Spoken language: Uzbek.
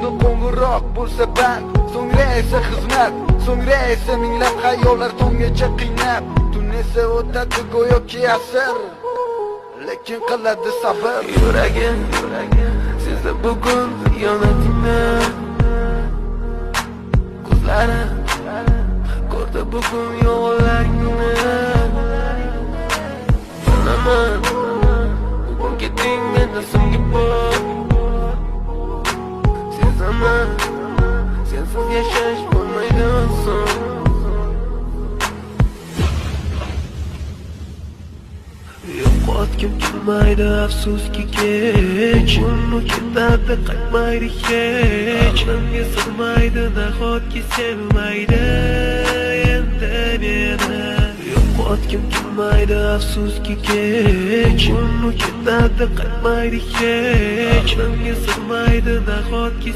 Telefonda qo'ng'iroq bo'lsa band, so'ngra esa xizmat, so'ngra esa minglab xayollar tongacha qiynab. Tun esa o'tadi go'yoki asr, lekin qiladi sabr. Yuragim sezdi bugun xiyonatingni, ko'zlarim ko'rdi bugun yolg'onlaringni. Bilaman bugun ketding mendan so'nggi bor. Sezaman sensiz yashash bo'lmaydi oson. Yo'qotgim kelmaydi afsuski kech, uni ketadi qaytmaydi hech. Menga sig'maydi nahotki sevmaydi endi meni. Yo'qotgim kelmaydi afsuski kech, uni ketadi qaytmaydi hech. Menga sig'maydi nahotki